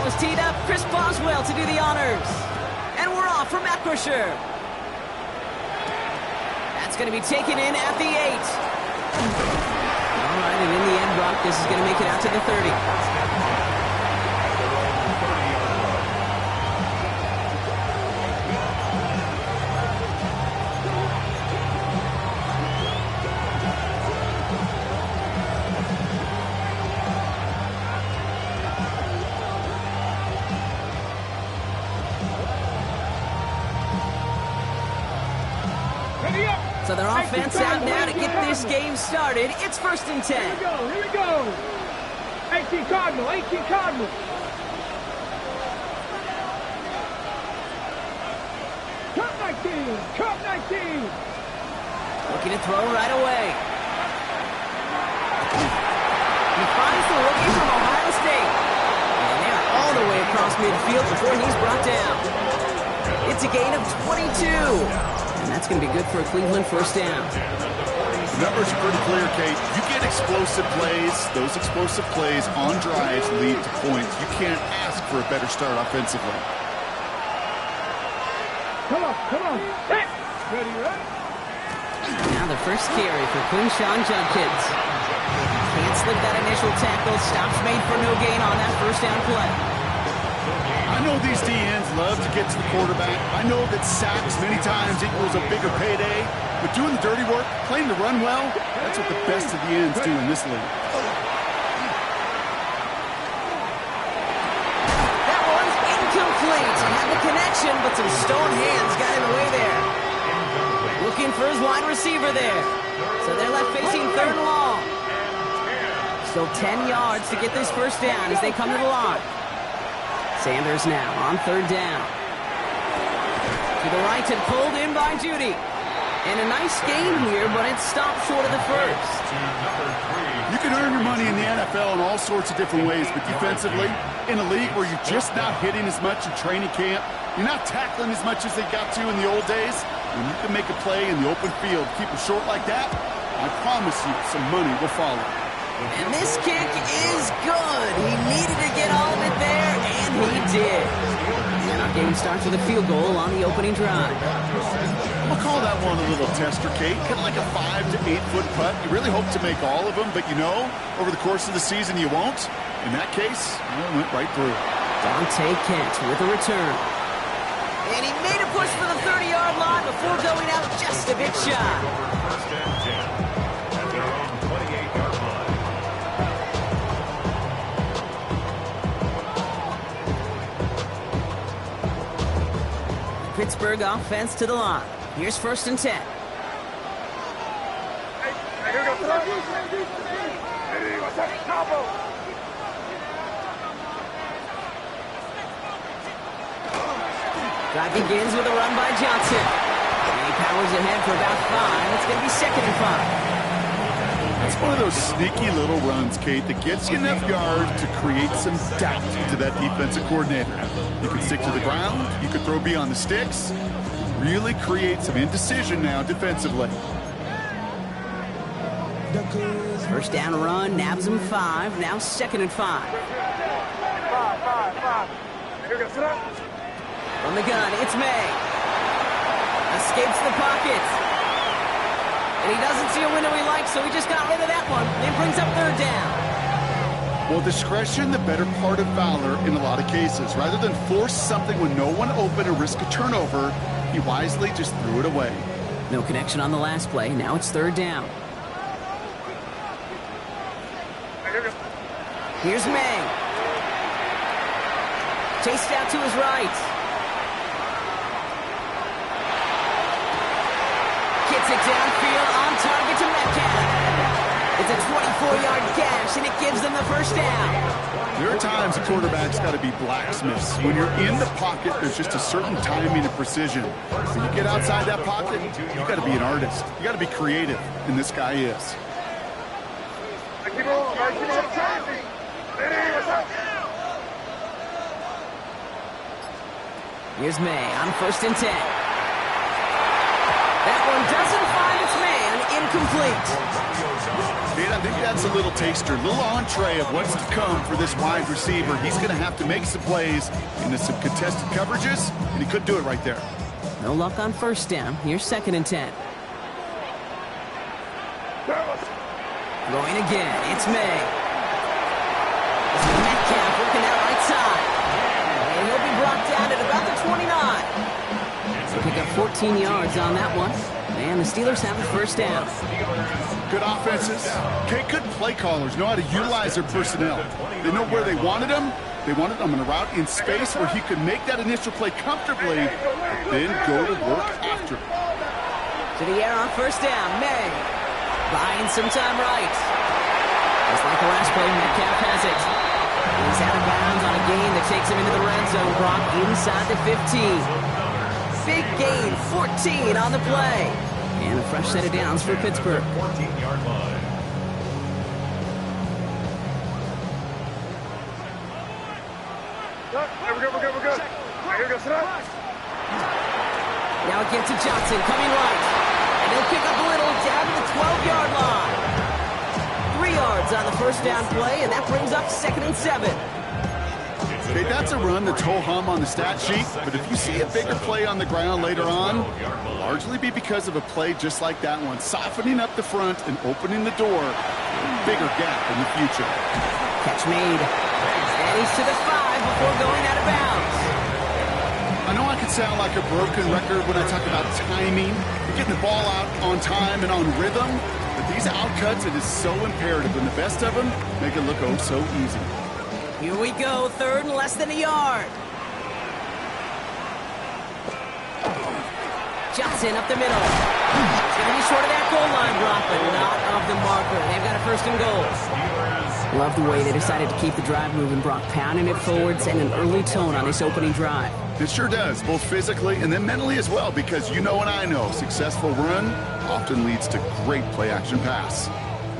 is teed up. Chris Boswell to do the honors. And we're off for Matt Crusher. That's going to be taken in at the 8. All right, and in the end, Brock, this is going to make it out to the 30. So their offense out now to get this game started. It's 1st and 10. Here we go. 18 Cardinal, 18 Cardinal. Cup 19, Cup 19. Looking to throw right away. He finds the rookie from Ohio State. And they are all the way across midfield before he's brought down. It's a gain of 22. And that's going to be good for a Cleveland 1st down. The numbers are pretty clear, Kate. You get explosive plays. Those explosive plays on drives lead to points. You can't ask for a better start offensively. Come on. Ready, right? Now the first carry for Quinshon Judkins. Can't slip that initial tackle. Stops made for no gain on that 1st down play. I know these DNs love to get to the quarterback. I know that sacks many times equals a bigger payday, but doing the dirty work, playing the run well, that's what the best of the ends do in this league. That one's incomplete. Had the connection, but some stone hands got in the way there. Looking for his wide receiver there. So they're left facing 3rd and long. Still 10 yards to get this 1st down as they come to the line. Sanders now on 3rd down. To the right and pulled in by Judy. And a nice gain here, but it stopped short of the 1st. You can earn your money in the NFL in all sorts of different ways, but defensively, in a league where you're just not hitting as much in training camp, you're not tackling as much as they got to in the old days, when you can make a play in the open field, keep it short like that, I promise you some money will follow. And this kick is good. He needed to get all of it there, and he did. And our game starts with a field goal on the opening drive. We'll call that one a little tester, Kate. Kind of like a 5 to 8 foot putt. You really hope to make all of them, but you know, over the course of the season, you won't. In that case, it went right through. Dante Kent with a return. And he made a push for the 30-yard line before going out just a bit shy. Pittsburgh offense to the line. Here's 1st and 10. Drive begins with a run by Johnson. And he powers ahead for about 5. It's going to be 2nd and 5. It's one of those sneaky little runs, Kate, that gets you enough yards to create some doubt to that defensive coordinator. You can stick to the ground. You can throw beyond the sticks. Really create some indecision now defensively. 1st down run, nabs him 5. Now 2nd and 5. From the gun, it's May. Escapes the pocket. And he doesn't see a window he likes, so he just got rid of that one. And brings up 3rd down. Well, discretion, the better part of valor in a lot of cases. Rather than force something when no one open and risk a turnover, he wisely just threw it away. No connection on the last play. Now it's 3rd down. Here's May. Chased out to his right. Gets it downfield on target to Metcalf. It's a 24-yard gash, and it gives them the 1st down. There are times a quarterback's got to be blacksmiths. When you're in the pocket, there's just a certain timing and precision. When you get outside that pocket, you got to be an artist. You got to be creative, and this guy is. Here's May on 1st and 10. That one doesn't find its man. Incomplete. See, I think that's a little taster, a little entree of what's to come for this wide receiver. He's going to have to make some plays into some contested coverages, and he couldn't do it right there. No luck on first down. Here's 2nd and 10. Going again. It's May. This is Metcalf working that right side. And he'll be brought down at about the 29. So pick up 14 yards on that one. And the Steelers have a first down. Good offenses. Okay, good play callers know how to utilize their personnel. They know where they wanted him. They wanted him in a route in space where he could make that initial play comfortably, but then go to work after. To the air on first down. May buying some time right. Just like the last play, Metcalf has it. He's out of bounds on a gain that takes him into the red zone. Brock inside the 15. Big gain, 14 on the play. And a fresh set of downs for Pittsburgh. 14-yard line. We're good. Here we go, sit up. Now again to Johnson, coming right. And he'll pick up a little down to the 12-yard line. 3 yards on the first down play, and that brings up 2nd and 7. Okay, that's a run that's ho-hum on the stat sheet, but if you see a bigger play on the ground later on, it'll largely be because of a play just like that one, softening up the front and opening the door for a bigger gap in the future. Catch made. And he's to the 5 before going out of bounds. I know I can sound like a broken record when I talk about timing, getting the ball out on time and on rhythm, but these outcuts, it is so imperative, and the best of them make it look oh so easy. Here we go, 3rd and less than a yard. Johnson up the middle. He's going to be short of that goal line drop, but not of the marker. They've got a 1st and goal. Love the way they decided to keep the drive moving, Brock, pounding it forward, setting an early tone on this opening drive. It sure does, both physically and then mentally as well, because you know and I know, successful run often leads to great play-action pass.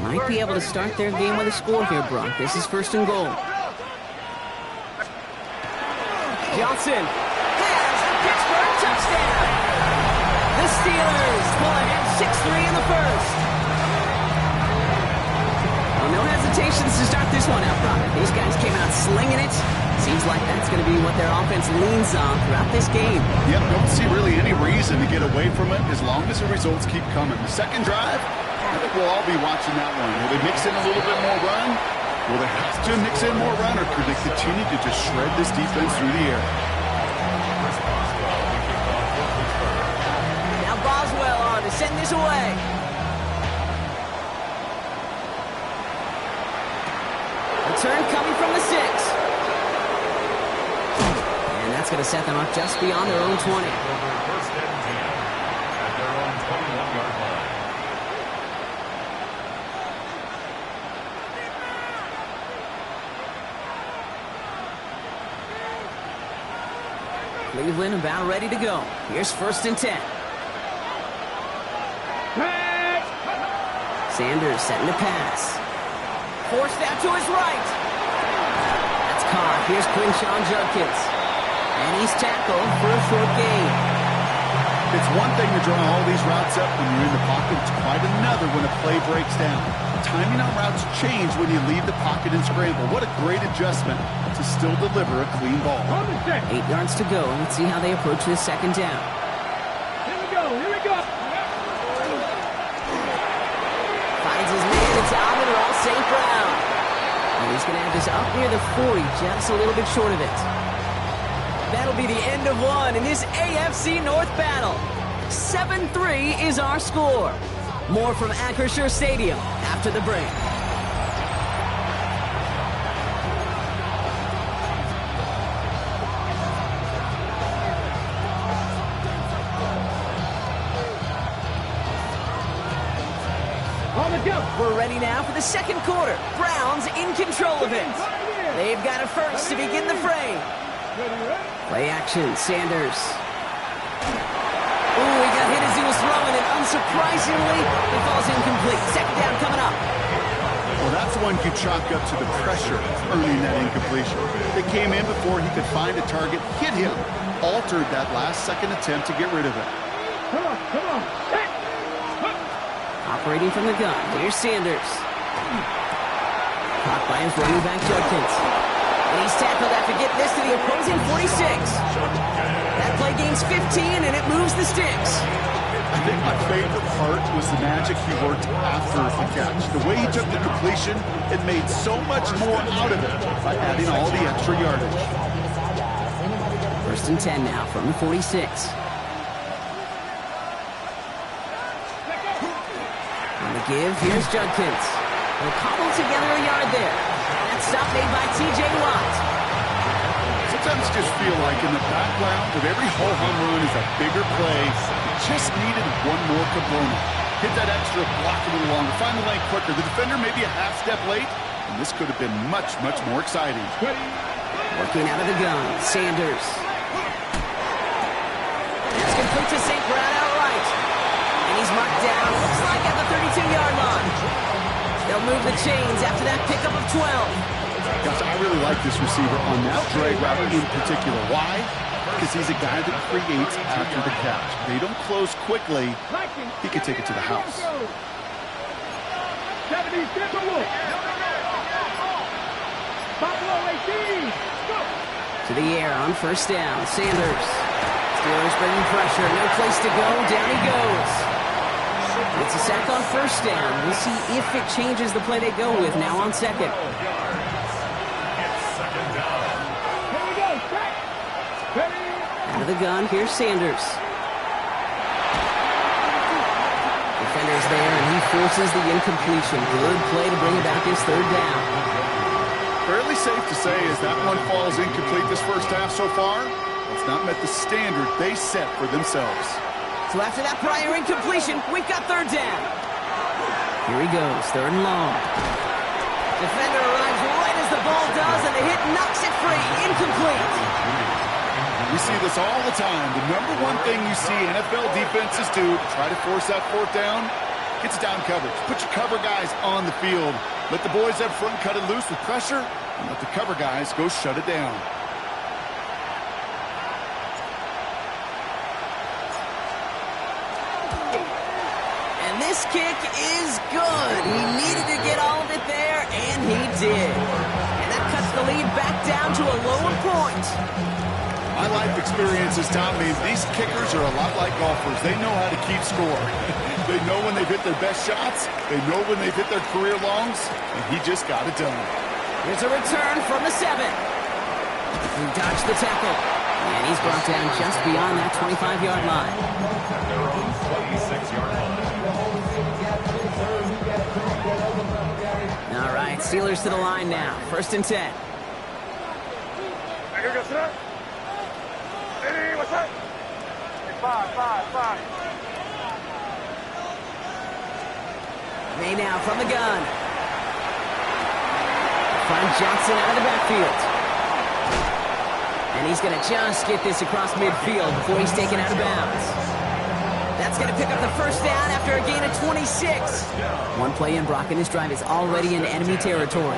Might be able to start their game with a score here, Brock. This is 1st and goal. Johnson has a Pittsburgh touchdown. The Steelers pull ahead 6-3 in the first. Well, no hesitations to start this one out, Brock. These guys came out slinging it. Seems like that's going to be what their offense leans on throughout this game. Yep, don't see really any reason to get away from it as long as the results keep coming. The second drive, I think we'll all be watching that one. Will they mix in a little bit more run? Will they have to mix in more run, or could they continue to just shred this defense through the air? Now Boswell on to send this away. Return coming from the 6. And that's going to set them up just beyond their own 20. 1st and 10 at their own 21-yard line. Cleveland about ready to go. Here's 1st and 10. Sanders setting to pass. Forced out to his right. That's caught. Here's Quinshawn Judkins. And he's tackled for a short gain. It's one thing to draw all these routes up when you're in the pocket. It's quite another when a play breaks down. Timing on routes change when you leave the pocket and scramble. What a great adjustment to still deliver a clean ball. 8 yards to go. Let's see how they approach this 2nd down. Here we go. Finds his man. It's Alvin Ross St. Brown. And he's going to have this up near the 40, just a little bit short of it. That'll be the end of one in this AFC North battle. 7-3 is our score. More from Acrisure Stadium after the break. We're ready now for the 2nd quarter. Browns in control of it. They've got a first to begin the fray. Play action, Sanders. Ooh, he got hit as he was throwing it. Unsurprisingly, it falls incomplete. 2nd down coming up. Well, that's one you chalk up to the pressure earning that incompletion. They came in before he could find a target, hit him, altered that last-second attempt to get rid of it. Come on. Hey. Operating from the gun. Here's Sanders. Caught by his running back, Judkins. And he's tackled after getting this to the opposing 46. That play gains 15, and it moves the sticks. I think my favorite part was the magic he worked after the catch. The way he took the completion, it made so much more out of it by adding all the extra yardage. 1st and 10 now from the 46. On the give, here's Judkins. They'll cobble together a yard there. That stop made by T.J. Watt. Sometimes I just feel like in the background of every ho-hum run is a bigger play. It just needed one more component. Hit that extra block a little longer. Find the lane quicker. The defender may be a half step late, and this could have been much, much more exciting. Working out of the gun, Sanders. That's complete to St. Brown outright. And he's marked down, looks like at the 32-yard line. They'll move the chains after that pickup of 12. Gosh, I really like this receiver on that drag route in particular. Why? Because he's a guy that creates after the catch. They don't close quickly. He can take it to the house. To the air on 1st down, Sanders. Steelers bringing pressure, no place to go, down he goes. It's a sack on 1st down. We'll see if it changes the play they go with now on 2nd. Out of the gun, here's Sanders. Defender's there, and he forces the incompletion. Good play to bring about his 3rd down. Fairly safe to say as that one falls incomplete this first half so far, it's not met the standard they set for themselves. So after that prior incompletion, we've got 3rd down. Here he goes, 3rd and long. Defender arrives right as the ball does, and the hit knocks it free. Incomplete. We see this all the time. The number one thing you see NFL defenses do to try to force that 4th down, it's down coverage. Put your cover guys on the field. Let the boys up front cut it loose with pressure, and let the cover guys go shut it down. And this kick is good. He needed to get all of it there, and he did. And that cuts the lead back down to a lower point. My life experience has taught me these kickers are a lot like golfers. They know how to keep score. They know when they've hit their best shots. They know when they've hit their career longs. And he just got it done. Here's a return from the 7. He dodged the tackle. And he's brought down just beyond that 25-yard line. Their own 26-yard line. All right, Steelers to the line now. 1st and 10. Hey, what's up? 5. May now from the gun. Find Johnson out of the backfield. And he's going to just get this across midfield before he's taken out of bounds. That's going to pick up the 1st down after a gain of 26. One play in, Brock, and his drive is already in enemy territory.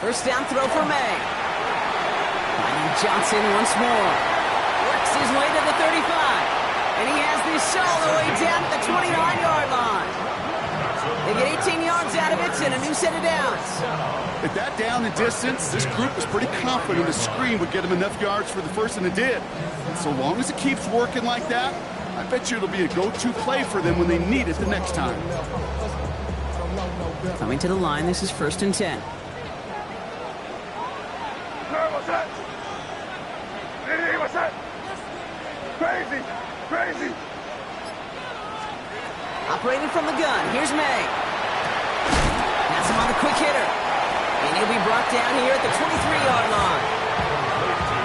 1st down throw for May. Finding Johnson once more. Works his way to the 35. And he has this all the way down to the 29-yard line. They get 18 yards out of it and a new set of downs. At that down and distance, this group was pretty confident the screen would get them enough yards for the 1st, and it did. And so long as it keeps working like that, I bet you it'll be a go-to play for them when they need it the next time. Coming to the line, this is 1st and 10. What's that? Hey, what's that? Crazy. Operating from the gun, here's May. Pass him on the quick hitter. And he'll be brought down here at the 23-yard line.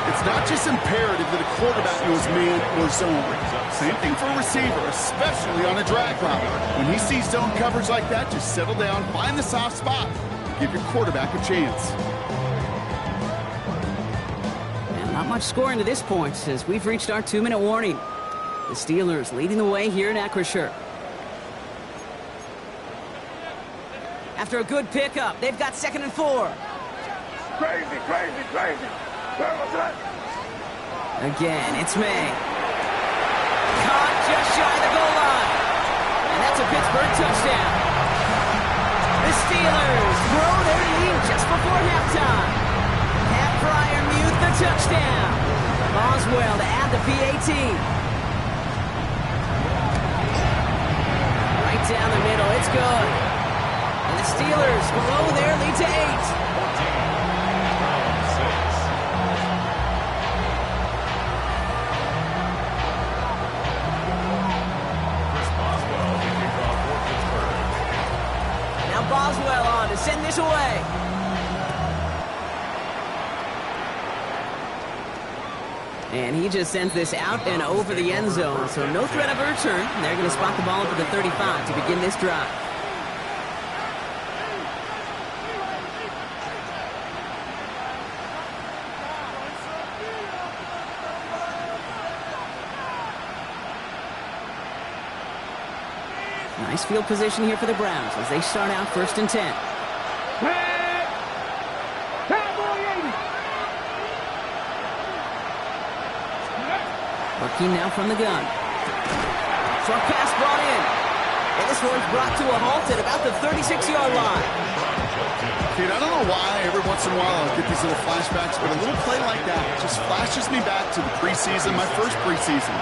It's not just imperative that a quarterback knows man or zone. Same thing for a receiver, especially on a drag route. When he sees zone coverage like that, just settle down, find the soft spot, and give your quarterback a chance. And not much scoring to this point as we've reached our 2-minute warning. The Steelers leading the way here in Acrisure. After a good pickup, they've got 2nd and 4. Crazy. What's that? Again, it's May. Caught just shy of the goal line. And that's a Pittsburgh for a touchdown. The Steelers grow their lead just before halftime. Pat Freiermuth the touchdown. Boswell to add the PAT. Right down the middle, it's good. And the Steelers grow their lead to 8. Boswell on to send this away. And he just sends this out and over the end zone, so no threat of a return. They're going to spot the ball at the 35 to begin this drive. Nice field position here for the Browns as they start out 1st and 10. Working now from the gun. Short pass brought in. And this one's brought to a halt at about the 36-yard line. Kid, I don't know why every once in a while I'll get these little flashbacks, but a little play like that just flashes me back to the preseason, my first preseason.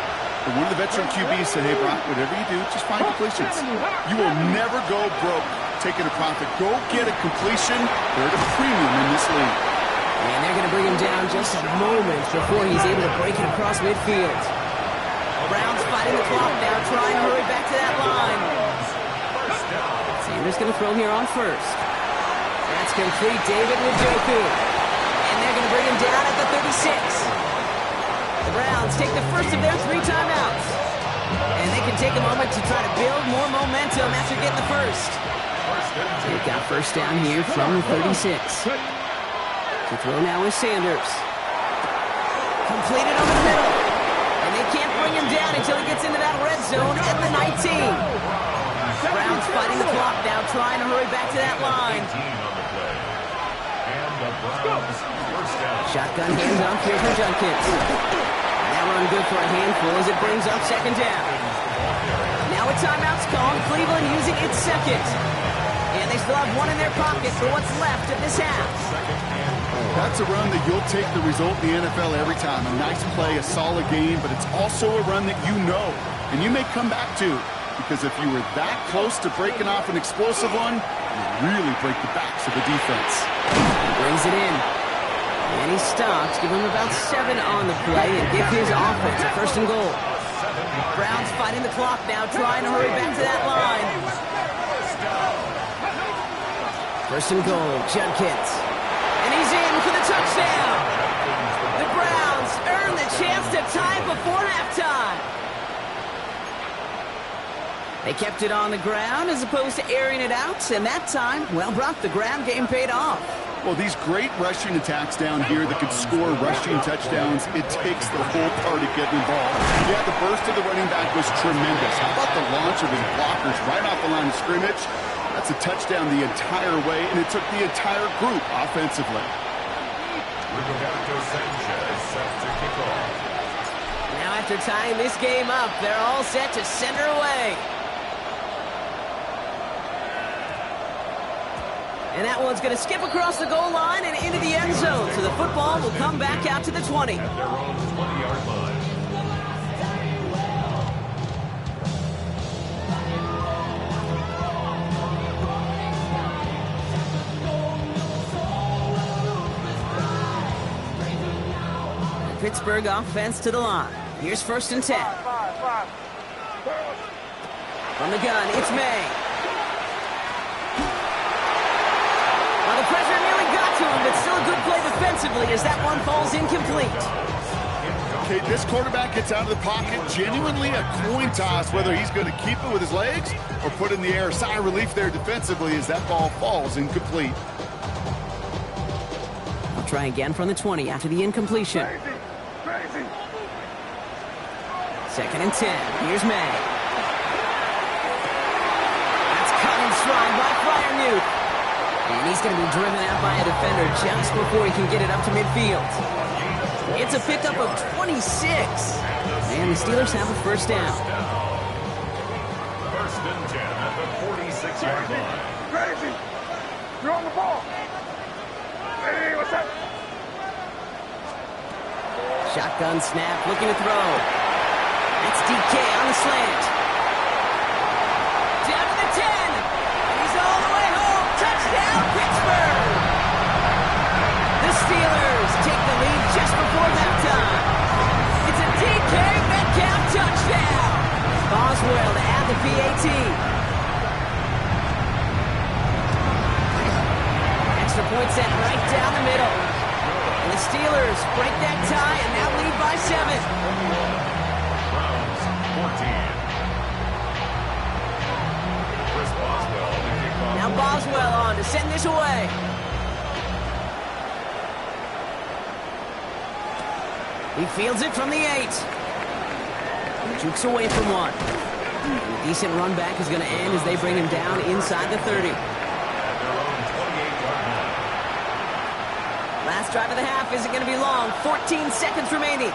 And one of the veteran QBs said, hey, Brock, whatever you do, just find completions. You will never go broke taking a profit. Go get a completion. They're at a premium in this league. And they're going to bring him down just a moment before he's able to break it across midfield. Browns fighting the clock now, trying to hurry back to that line. Sanders going to throw here on 1st. That's complete. David Njoku. And they're going to bring him down at the 36. The Browns take the first of their 3 timeouts. And they can take a moment to try to build more momentum after getting the first. They've got first down here from the 36. To throw now is Sanders. Completed over the middle. And they can't bring him down until he gets into that red zone at the 19. Browns fighting the clock now, trying to hurry back to that line. Shotgun hands off here for Judkins. That run good for a handful as it brings up 2nd down. Now a timeout's called. Cleveland using its 2nd. And they still have 1 in their pocket for what's left of this half. That's a run that you'll take the result in the NFL every time. A nice play, a solid game, but it's also a run that you know and you may come back to. Because if you were that close to breaking off an explosive one, you really break the backs of the defense. He brings it in. And he stops. Give him about 7 on the play and give his offense a 1st and goal. Browns fighting the clock now, trying to hurry back to that line. 1st and goal, Judkins. And he's in for the touchdown. The Browns earn the chance to tie before halftime. They kept it on the ground as opposed to airing it out, and that time, well, Brock, the ground game paid off. Well, these great rushing attacks down here that could score rushing touchdowns, it takes the whole party getting involved. Yeah, the burst of the running back was tremendous. How about the launch of his blockers right off the line of scrimmage? That's a touchdown the entire way, and it took the entire group offensively. Roberto Sanchez set to kick off. Now after tying this game up, they're all set to send her away. And that one's going to skip across the goal line and into the end zone. So the football will come back out to the 20. At their own 20-yard line. Pittsburgh offense to the line. Here's 1st and 10. From the gun, it's May. Well, the pressure nearly got to him, but still a good play defensively as that one falls incomplete. Okay, this quarterback gets out of the pocket, genuinely a coin toss, whether he's going to keep it with his legs or put it in the air. Sigh of relief there defensively as that ball falls incomplete. I'll try again from the 20 after the incompletion. 2nd and 10. Here's May. That's cut in stride by Freiermuth. And he's going to be driven out by a defender just before he can get it up to midfield. It's a pickup of 26. And the Steelers have a 1st down. 1st and 10 at the 26-yard line. Crazy. You're on the ball. Hey, what's up? Shotgun snap, looking to throw. That's DK on the slant. Down to the 10. He's all the way home. Touchdown, Pittsburgh. The Steelers take the lead just before halftime. It's a DK Metcalf touchdown. Boswell to add the PAT. Extra point set right down the middle. And the Steelers break that tie and now lead by 7. Browns 14. Chris Boswell to kick off. Now Boswell on to send this away. He fields it from the 8. Jukes away from 1. A decent run back is going to end as they bring him down inside the 30. At their own 28-yard line. Last drive of the half isn't going to be long. 14 seconds remaining.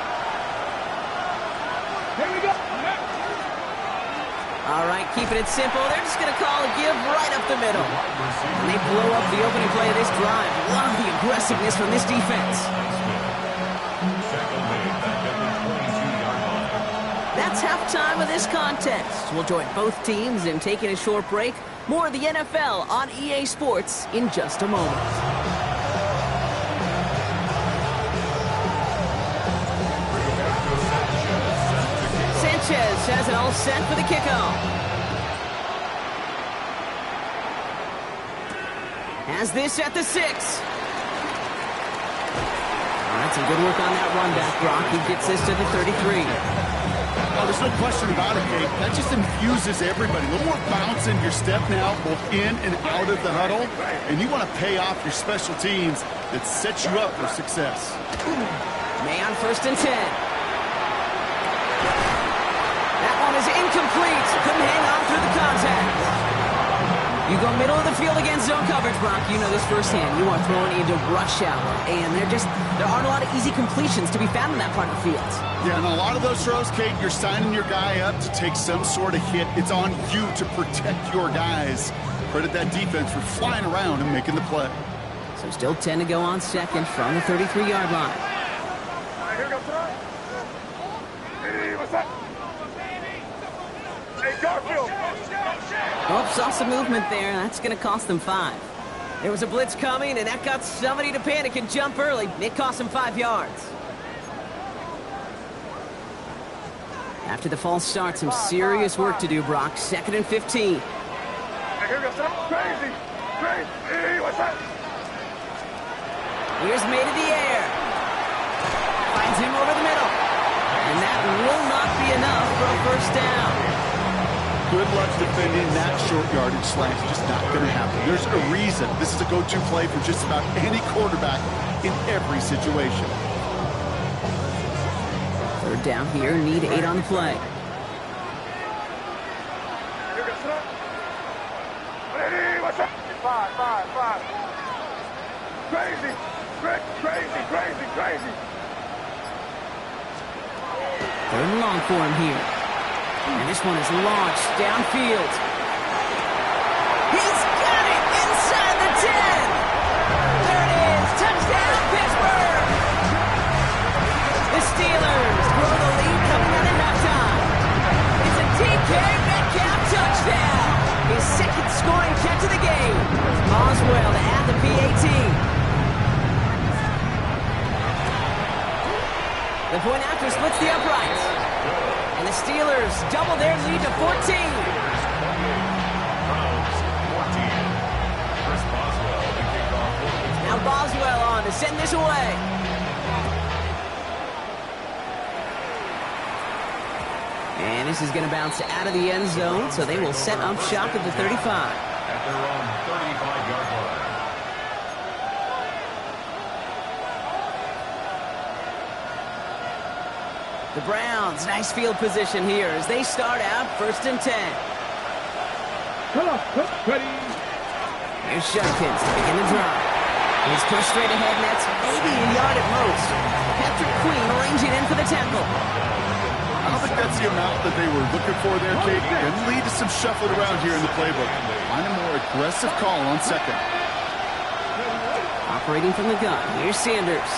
Here we go. All right, keeping it simple. They're just going to call a give right up the middle. And they blow up the opening play of this drive. Love the aggressiveness from this defense. Tackle made back at the 22-yard line. That's halftime of this contest. We'll join both teams in taking a short break. More of the NFL on EA Sports in just a moment. Sanchez has it all set for the kickoff. Has this at the 6. That's some good work on that run back, Brock. He gets this to the 33. Oh, there's no question about it, Kate. That just infuses everybody. A little more bounce in your step now, both in and out of the huddle. And you want to pay off your special teams that sets you up for success. May on 1st and 10. That one is incomplete. Couldn't hang on through the contact. You go middle of the field against zone coverage, Brock. You know this firsthand. You are throwing into rush hour. And there aren't a lot of easy completions to be found in that part of the field. Yeah, and a lot of those throws, Kate, you're signing your guy up to take some sort of hit. It's on you to protect your guys. Credit that defense for flying around and making the play. So still 10 to go on second from the 33-yard line. All right, here we go, son. Hey, what's up? Hey, Garfield. Oh, saw some movement there. That's going to cost them 5. There was a blitz coming, and that got somebody to panic and jump early. It cost them 5 yards. After the false start, some serious work to do, Brock. 2nd and 15. Hey, here we go, son. Crazy. Crazy. Hey, what's up? Here's made in the air. Finds him over the middle. And that will not be enough for a first down. Good luck defending that short yardage slant. It's just not going to happen. There's a reason. This is a go-to play for just about any quarterback in every situation. 3rd down here. Need 8 on the play. Here we go, son. Hey, what's up? 5. Crazy. Crazy. 3rd and long for him here. And this one is launched downfield. He's got it inside the 10. There it is. Touchdown, Pittsburgh. The Steelers grow the lead coming out of halftime. It's a DK Metcalf touchdown. His 2nd scoring catch of the game. Boswell to add the PAT. The point after splits the uprights. And the Steelers double their lead to 14. Browns 14. Chris Boswell to kick off. Now Boswell on to send this away. And this is going to bounce out of the end zone, so they will set up shop at the 35. At their own 35-yard line. The Browns, nice field position here as they start out 1st and 10. Ready. Here's Shutkins to begin the drive. He's pushed straight ahead, and that's maybe a yard at most. Patrick Queen arranging in for the tackle. How the that's the amount that they were looking for there, Kate. Going to lead to some shuffling around here in the playbook. Find a more aggressive call on second. Operating from the gun. Here's Sanders.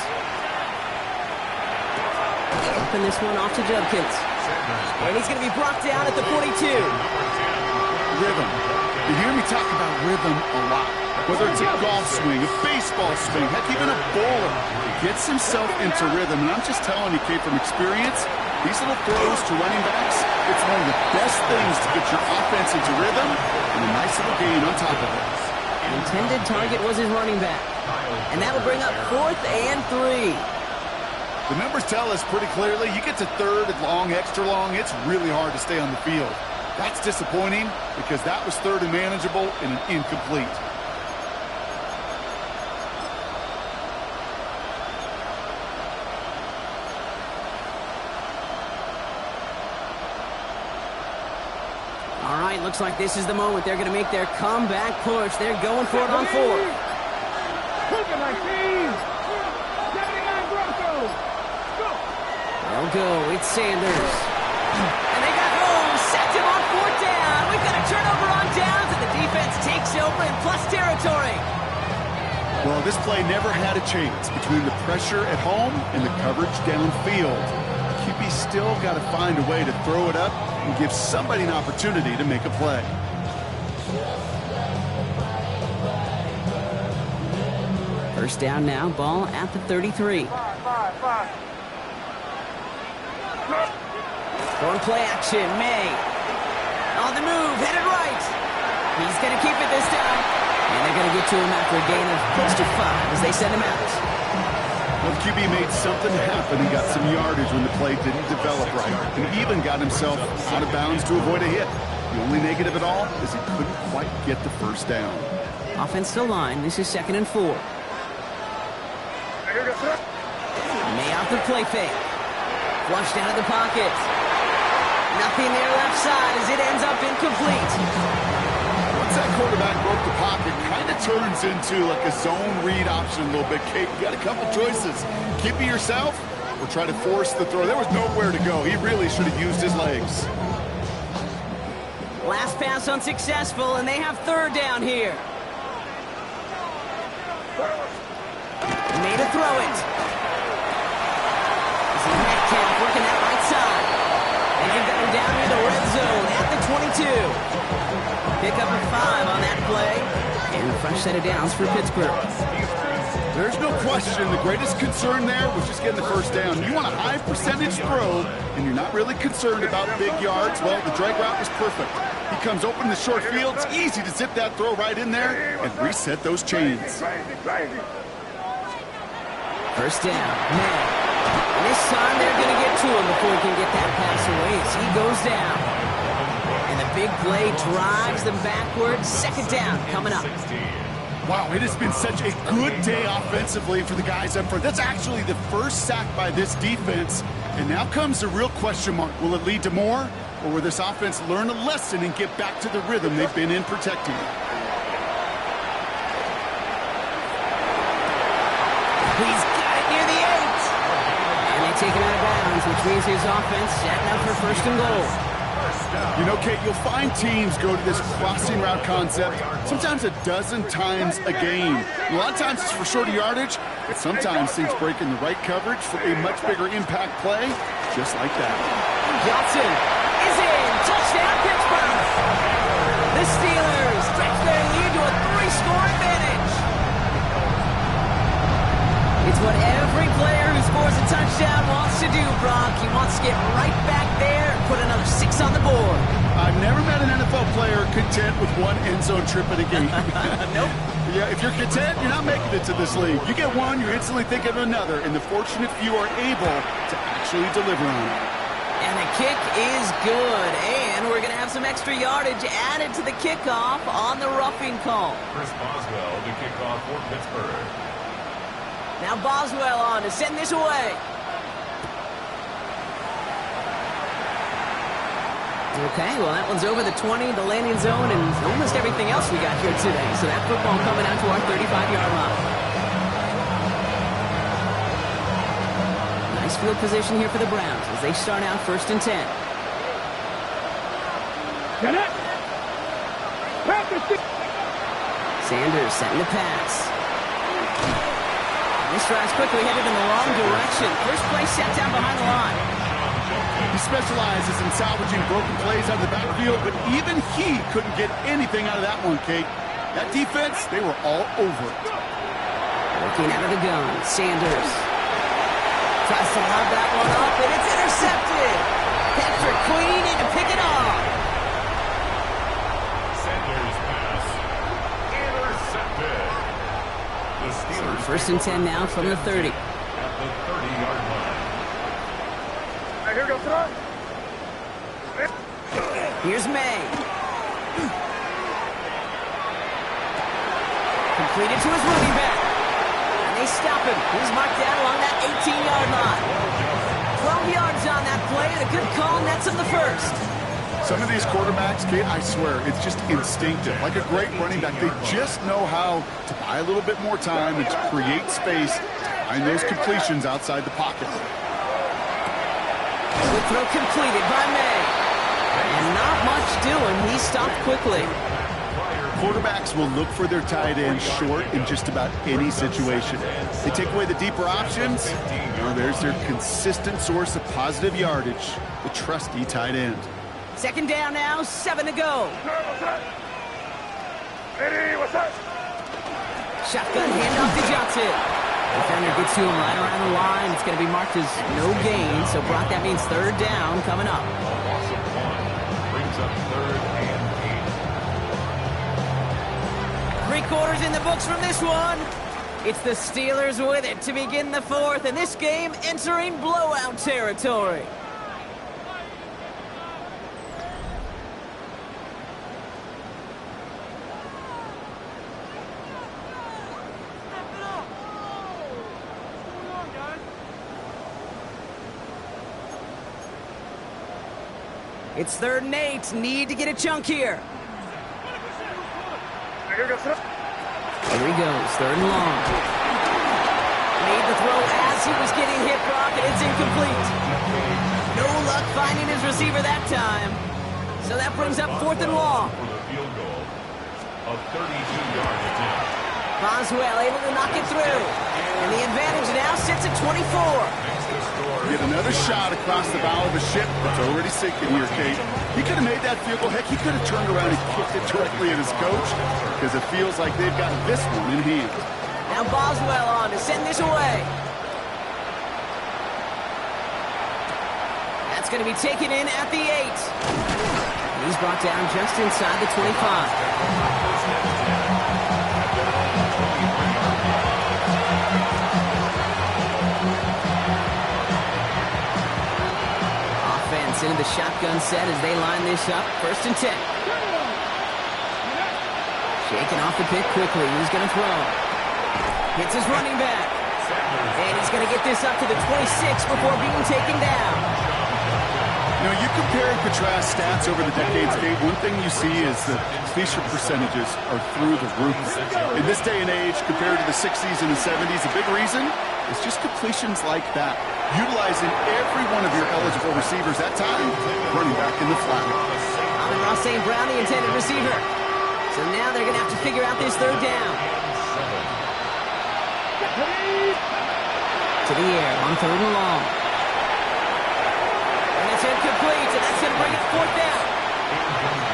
Open this one off to Judkins. And he's going to be brought down at the 42. Rhythm. You hear me talk about rhythm a lot. Whether it's a golf swing, a baseball swing, heck, even a bowler. Gets himself into rhythm. And I'm just telling you, Kate, from experience, these little throws to running backs, it's one of the best things to get your offense into rhythm and a nice little gain on top of it. The intended target was his running back. And that'll bring up 4th and 3. The numbers tell us pretty clearly, you get to 3rd and long, extra long, it's really hard to stay on the field. That's disappointing because that was 3rd and manageable and an incomplete. All right, looks like this is the moment. They're going to make their comeback push. They're going for it on 4th. They'll go. It's Sanders. And they got home. Sacked him on 4th down. We've got a turnover on downs, and the defense takes over in plus territory. Well, this play never had a chance between the pressure at home and the coverage downfield. QB still got to find a way to throw it up and give somebody an opportunity to make a play. First down now, ball at the 33. Throwing play action, May. On the move, headed right. He's going to keep it this time. And they're going to get to him after a gain of close to 5 as they send him out. Well, the QB made something happen. He got some yardage when the play didn't develop right. And even got himself out of bounds to avoid a hit. The only negative at all is he couldn't quite get the first down. Offensive line, this is 2nd and 4. May out the play fake. Flushed out of the pocket. Nothing there left side as it ends up incomplete. Once that quarterback broke the pocket, kind of turns into like a zone read option a little bit. Kate, you got a couple choices. Keep it yourself or try to force the throw. There was nowhere to go. He really should have used his legs. Last pass unsuccessful, and they have 3rd down here. Made a throw it. This is Metcalf working that right side. And they've got him down near the red zone at the 22. Pick up a 5 on that play. And a fresh set of downs for Pittsburgh. There's no question the greatest concern there was just getting the first down. You want a high percentage throw, and you're not really concerned about big yards. Well, the drag route was perfect. He comes open in the short field. It's easy to zip that throw right in there and reset those chains. First down, May. And this time they're going to get to him before he can get that pass away as he goes down. And the big play drives them backwards. 2nd down coming up. Wow, it has been such a good day offensively for the guys up front. That's actually the first sack by this defense. And now comes the real question mark. Will it lead to more? Or will this offense learn a lesson and get back to the rhythm they've been in protecting? He's got it near the 8. And they take it out of bounds, which means his offense setting up for 1st and goal. You know, Kate, you'll find teams go to this crossing route concept sometimes a dozen times a game. A lot of times it's for shorter yardage, but sometimes things break in the right coverage for a much bigger impact play, just like that. Johnson is in. Touchdown, Pittsburgh. The Steelers stretch their lead to a 3-score advantage. It's what every player who scores a touchdown wants to do, Brock. He wants to get right back there and put another 6 on the board. I've never met an NFL player content with one end zone trip in a game. Nope. Yeah, if you're content, you're not making it to this league. You get one, you're instantly thinking of another, and the fortunate few are able to actually deliver on it. And the kick is good, and we're going to have some extra yardage added to the kickoff on the roughing call. Chris Boswell to kick off for Pittsburgh. Now Boswell on to send this away. Okay, well, that one's over the 20, the landing zone, and almost everything else we got here today. So that football coming out to our 35-yard line. Nice field position here for the Browns as they start out 1st and 10. Sanders setting the pass. This drive's quickly headed in the wrong direction. First play set down behind the line. He specializes in salvaging broken plays out of the backfield, but even he couldn't get anything out of that one, Kate. That defense, they were all over it. Looking out of the gun, Sanders tries to lob that one up, and it's intercepted. Patrick Queen in to pick it off. Sanders' pass intercepted. The Steelers. First and 10 now from the 30. At the 30-yard line. Here goes tonight. Here's May. Completed to his running back. And they stop him. He's marked down along that 18-yard line. 12 yards on that play, and a good call nets him the first. Some of these quarterbacks, Kate, I swear, it's just instinctive. Like a great running back, they just know how to buy a little bit more time and to create space to find those completions outside the pocket. Good throw completed by May. And not much doing. He stopped quickly. Quarterbacks will look for their tight end short in just about any situation. They take away the deeper options. Well, there's their consistent source of positive yardage, the trusty tight end. Second down now, 7 to go. Eddie, what's up? Shotgun handoff to Johnson. Defender gets to him right around the line. It's going to be marked as no gain. So, Brock, that means third down coming up. A loss of 1 brings up 3rd and 8. 3 quarters in the books from this one. It's the Steelers with it to begin the 4th, and this game entering blowout territory. It's 3rd and 8. Need to get a chunk here. Here goes tonight. Here he goes, 3rd and long. Made the throw as he was getting hit, Brock, and it's incomplete. No luck finding his receiver that time. So that brings up 4th and long. For the field goal, a 32-yard attempt. Boswell able to knock it through. And the advantage now sits at 24. Get another shot across the bow of a ship that's already sinking here, Kate. He could have made that field goal. Heck, he could have turned around and kicked it directly at his coach because it feels like they've got this one in hand. Now Boswell on to send this away. That's going to be taken in at the 8. He's brought down just inside the 25. Into the shotgun set as they line this up. 1st and 10. Shaking off the pick quickly. He's going to throw. Hits his running back. And he's going to get this up to the 26 before being taken down. You know, you compare and contrast stats over the decades, Kate. One thing you see is that completion percentages are through the roof. In this day and age, compared to the 60s and the 70s, a big reason is just completions like that. Utilizing every one of your eligible receivers that time, running back in the flat. And Ross St. Brown, the intended receiver. So now they're going to have to figure out this 3rd down. To the air on 3rd and long. And it's incomplete, and that's going to bring it 4th down.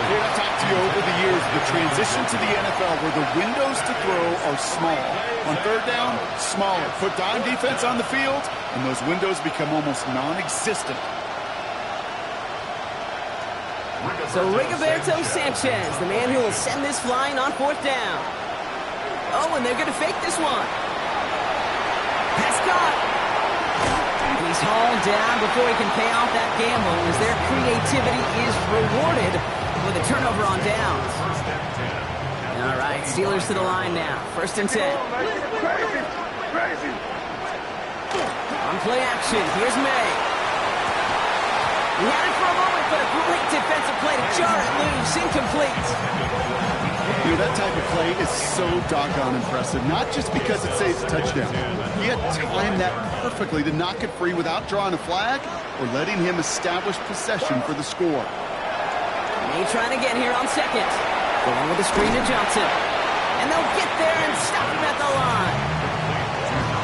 Kate, I've talked to you over the years, the transition to the NFL where the windows to throw are small. On 3rd down, smaller. Put dime defense on the field, and those windows become almost non-existent. So Rigoberto Sanchez, the man who will send this flying on 4th down. Oh, and they're going to fake this one. Pass caught. He's hauled down before he can pay off that gamble as their creativity is rewarded with a turnover on downs. All right, Steelers to the line now. 1st and 10. Crazy. On play action, here's May. He had it for a moment, but a great defensive play to jar it loose. Incomplete. You know, that type of play is so doggone impressive, not just because it saves a touchdown. He had timed that perfectly to knock it free without drawing a flag or letting him establish possession for the score. They trying again here on second. Going with the screen to Johnson. And they'll get there and stop him at the line.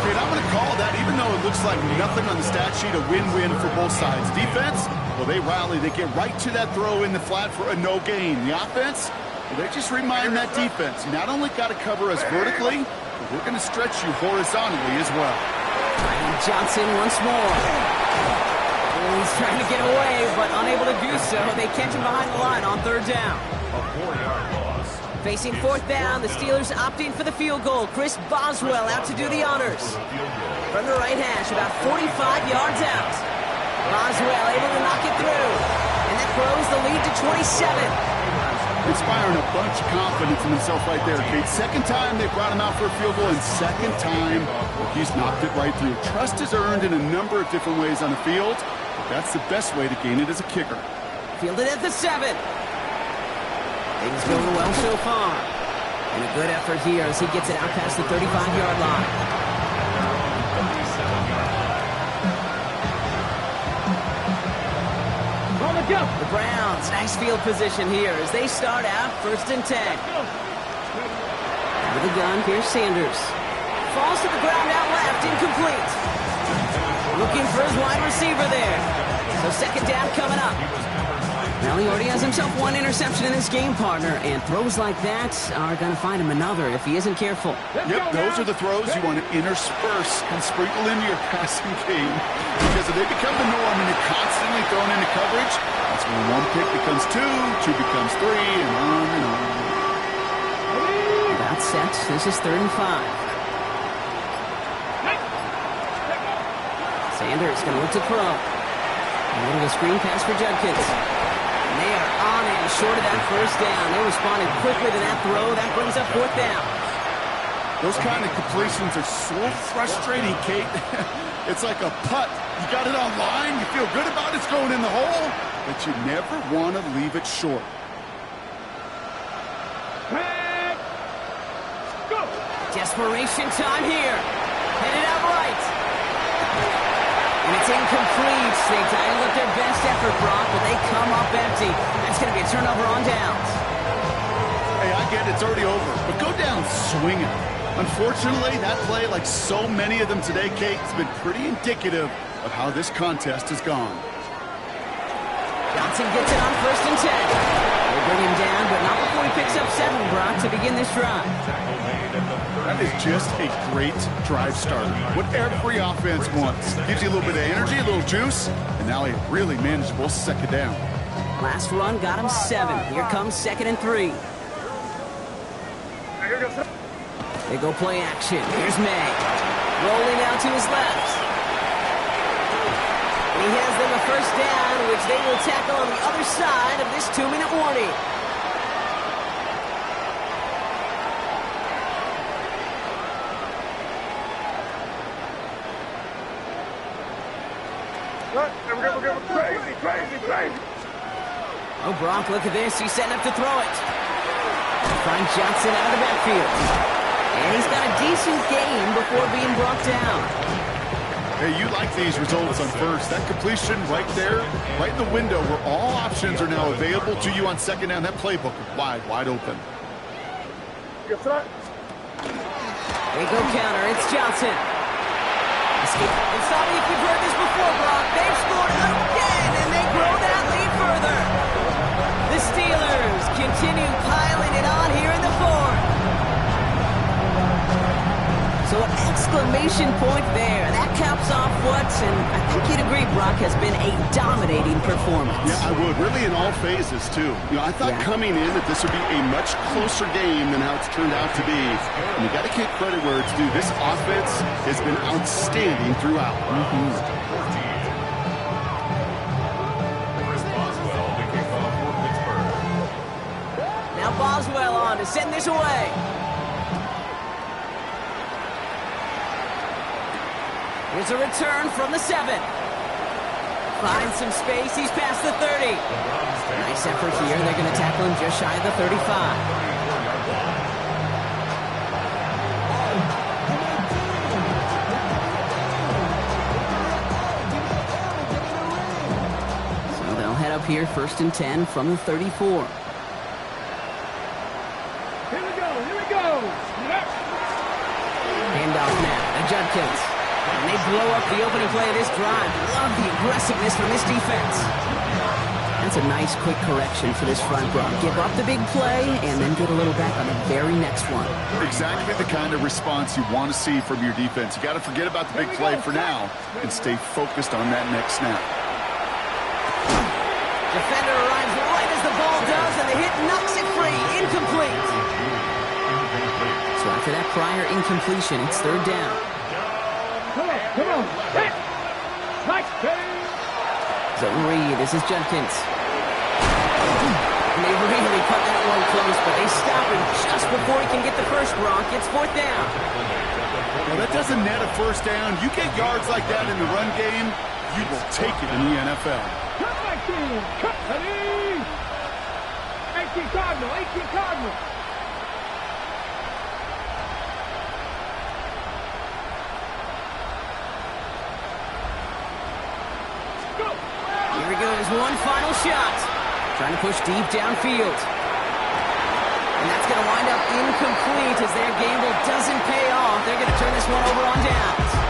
Kate, I'm going to call that, even though it looks like nothing on the stat sheet, a win-win for both sides. Defense, well, they rally. They get right to that throw in the flat for a no gain. The offense, well, they just remind that defense, you not only got to cover us vertically, but we're going to stretch you horizontally as well. And Johnson once more. He's trying to get away, but unable to do so. They catch him behind the line on third down. A 4-yard loss. Facing fourth down, the Steelers opting for the field goal. Chris Boswell out to do the honors. From the right hash, about 45 yards out. Boswell able to knock it through. And that grows the lead to 27. Inspiring a bunch of confidence in himself right there, Kate. Second time they brought him out for a field goal, and second time he's knocked it right through. Trust is earned in a number of different ways on the field, but that's the best way to gain it as a kicker. Fielded at the 7. Things going well so far. And a good effort here as he gets it out past the 35-yard line. The Browns, nice field position here as they start out 1st and 10. With a gun, here's Sanders. Falls to the ground out left, incomplete. Looking for his wide receiver there. So second down coming up. Well, he already has himself one interception in this game, partner, and throws like that are going to find him another if he isn't careful. Yep, those are the throws you want to intersperse and sprinkle into your passing game, because if they become the norm and you're constantly thrown into coverage, that's when one pick becomes two becomes three, and on and on. About set. This is 3rd and 5. Sanders going to look to throw. A little screen pass for Judkins. And they are on and short of that first down. They responded quickly to that throw. That brings up 4th down. Those kind of completions are so frustrating, Kate. It's like a putt. You got it on line. You feel good about it's going in the hole, but you never want to leave it short. Desperation time here. Headed out right. And it's incomplete. They dialed up their best effort, Brock, but they come up empty. That's going to be a turnover on downs. Hey, I get it's already over, but go down swinging. Unfortunately, that play, like so many of them today, Kate, has been pretty indicative of how this contest has gone. Johnson gets it on 1st and 10. They bring him down, but not before he picks up 7, Brock, to begin this drive. That is just a great drive starter. What every offense wants. Gives you a little bit of energy, a little juice, and now a really manageable second down. Last run got him 7. Here comes 2nd and 3. They go play action. Here's May. Rolling out to his left. And he has them a first down, which they will tackle on the other side of this 2-minute warning. Crazy. Oh, Brock, look at this. He's setting up to throw it. Find Johnson out of the backfield. And he's got a decent game before being brought down. Hey, you like these results on first. That completion right there, right in the window where all options are now available to you on second down. That playbook is wide open. They go counter. It's Johnson. It's not like you've heard this before, Brock. They've scored again, and they grow that lead further. The Steelers continue piling it on here in the 4th. So an exclamation point there. That caps off what, and I think you'd agree, Brock, has been a dominating performance. Yeah, I would. Really in all phases, too. You know, I thought coming in that this would be a much closer game than how it's turned out to be. And you got to give credit where it's due. This offense has been outstanding throughout. Now Boswell on to send this away. Here's a return from the 7. Finds some space. He's past the 30. Nice effort here. They're going to tackle him just shy of the 35. So they'll head up here, 1st and 10 from the 34. Here we go. Handoff now to Judkins. And they blow up the opening play of this drive. Love the aggressiveness from this defense. That's a nice quick correction for this front run. Give up the big play and then get a little back on the very next one. Exactly the kind of response you want to see from your defense. You got to forget about the big play for now and stay focused on that next snap. Defender arrives right as the ball does, and the hit knocks it free. Incomplete. So after that prior incompletion, it's 3rd down. Come on. Hit. Nice. Zone read. This is Judkins. And they really cut that one close, but they stop him just before he can get the first rock. It's 4th down. Well, that doesn't net a first down. You get yards like that in the run game, you will take it in the NFL. Cut back in. Cut. 18 Cardinal. Here he goes, one final shot. Trying to push deep downfield. And that's going to wind up incomplete as their gamble doesn't pay off. They're going to turn this one over on down.